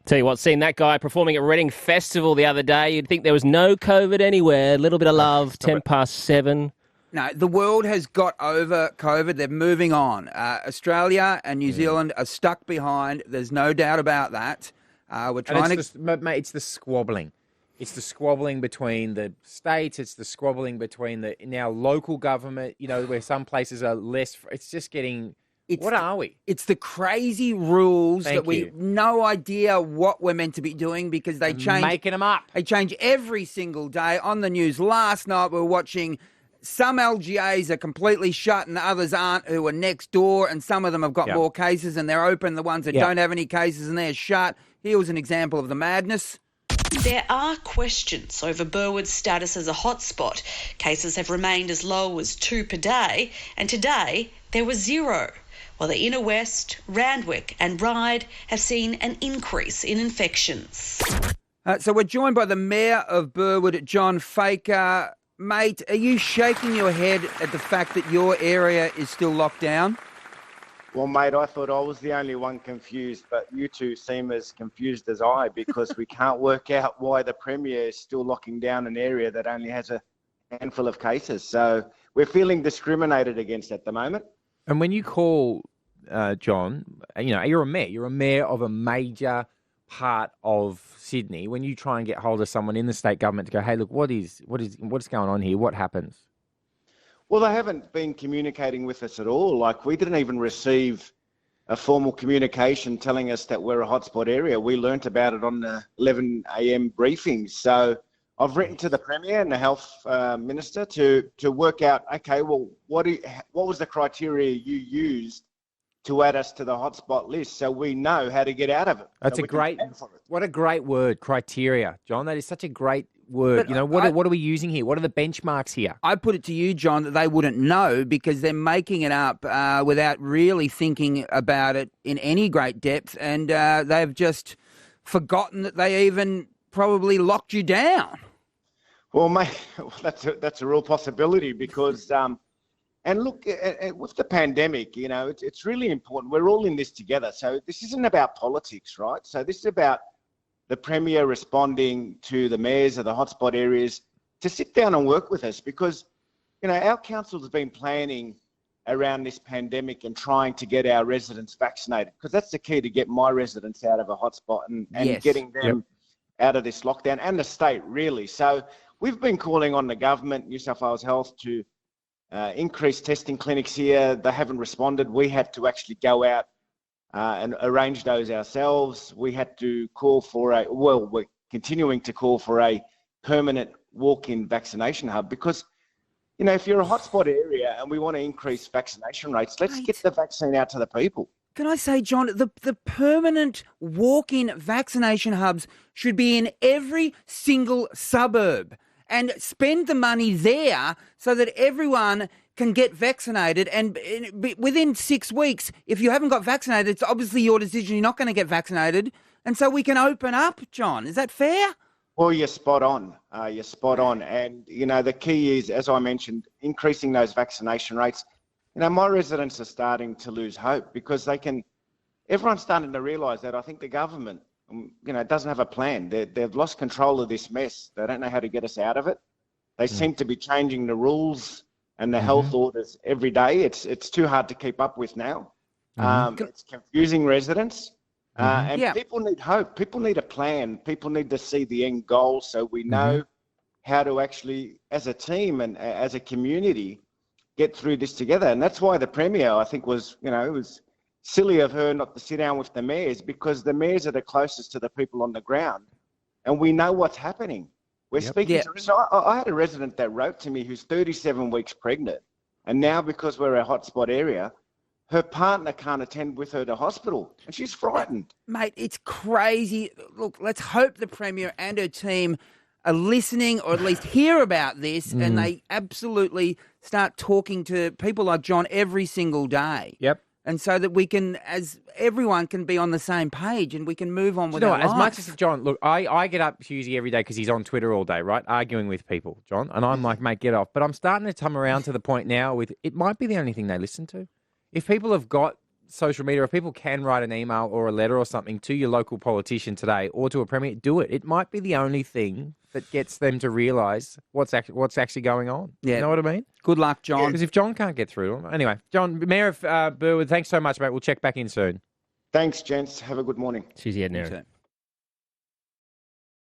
Tell you what, seeing that guy performing at Reading Festival the other day, you'd think there was no COVID anywhere. A little bit of love, 7:10. No, the world has got over COVID. They're moving on. Australia and New Zealand are stuck behind. There's no doubt about that. We're trying Mate, it's the squabbling. It's the squabbling between the states. It's the squabbling between the now local government, where some places are less. It's just getting... What are we? It's the crazy rules that we have no idea what we're meant to be doing because they change. Making them up. They change every single day. On the news last night, we were watching some LGAs are completely shut and others aren't, who are next door, and some of them have got more cases and they're open. The ones that don't have any cases and they're shut. Here was an example of the madness. There are questions over Burwood's status as a hotspot. Cases have remained as low as 2 per day, and today there were 0. While the Inner West, Randwick and Ryde have seen an increase in infections. So we're joined by the Mayor of Burwood, John Faker. Mate, are you shaking your head at the fact that your area is still locked down? Well, mate, I thought I was the only one confused, but you two seem as confused as I because we can't work out why the Premier is still locking down an area that only has a handful of cases. So we're feeling discriminated against at the moment. And when you call, John, you're a mayor. You're a mayor of a major part of Sydney. When you try and get hold of someone in the state government to go, hey, look, what's going on here? What happens? Well, they haven't been communicating with us at all. Like, we didn't even receive a formal communication telling us that we're a hotspot area. We learnt about it on the 11 a.m. briefings. So I've written to the Premier and the Health Minister to work out, okay, well, what was the criteria you used to add us to the hotspot list so we know how to get out of it? That's what a great word, criteria, John. That is such a great word. But what are we using here? What are the benchmarks here? I put it to you, John, that they wouldn't know because they're making it up without really thinking about it in any great depth, and they've just forgotten that they even probably locked you down. Well, mate, that's a real possibility because, and look, with the pandemic, it's really important. We're all in this together. So this isn't about politics, right? So this is about the Premier responding to the mayors of the hotspot areas to sit down and work with us because, our council has been planning around this pandemic and trying to get our residents vaccinated because that's the key to get my residents out of a hotspot and getting them out of this lockdown and the state, really. So we've been calling on the government, New South Wales Health, to increase testing clinics here. They haven't responded. We had to actually go out and arrange those ourselves. We had to call for we're continuing to call for a permanent walk-in vaccination hub because, if you're a hotspot area and we want to increase vaccination rates, let's get the vaccine out to the people. Can I say, John, the permanent walk-in vaccination hubs should be in every single suburb and spend the money there so that everyone can get vaccinated. And within 6 weeks, if you haven't got vaccinated, it's obviously your decision. You're not going to get vaccinated. And so we can open up, John. Is that fair? Well, you're spot on. You're spot on. And, the key is, as I mentioned, increasing those vaccination rates. My residents are starting to lose hope because everyone's starting to realise that I think the government, doesn't have a plan. They've lost control of this mess. They don't know how to get us out of it. They seem to be changing the rules and the health orders every day. It's too hard to keep up with now. It's confusing residents. And people need hope. People need a plan. People need to see the end goal so we know how to actually, as a team and as a community, get through this together. And that's why the Premier, I think, it was silly of her not to sit down with the mayors because the mayors are the closest to the people on the ground and we know what's happening. We're speaking to I had a resident that wrote to me who's 37 weeks pregnant and now because we're a hotspot area, her partner can't attend with her to hospital and she's frightened. Mate, it's crazy. Look, let's hope the Premier and her team are listening or at least hear about this and they absolutely start talking to people like John every single day. Yep. And so that we can, as everyone can be on the same page and we can move on with our lives. As much as John, look, I get up Hughesy every day because he's on Twitter all day, right? Arguing with people, John. And I'm like, mate, get off. But I'm starting to come around to the point now with it might be the only thing they listen to. If people have got social media, if people can write an email or a letter or something to your local politician today or to a premier, do it. It might be the only thing that gets them to realise what's actually going on. Yeah. You know what I mean? Good luck, John. Because if John can't get through to them. Anyway, John, Mayor of Burwood, thanks so much, mate. We'll check back in soon. Thanks, gents. Have a good morning. She's the Ed Neri.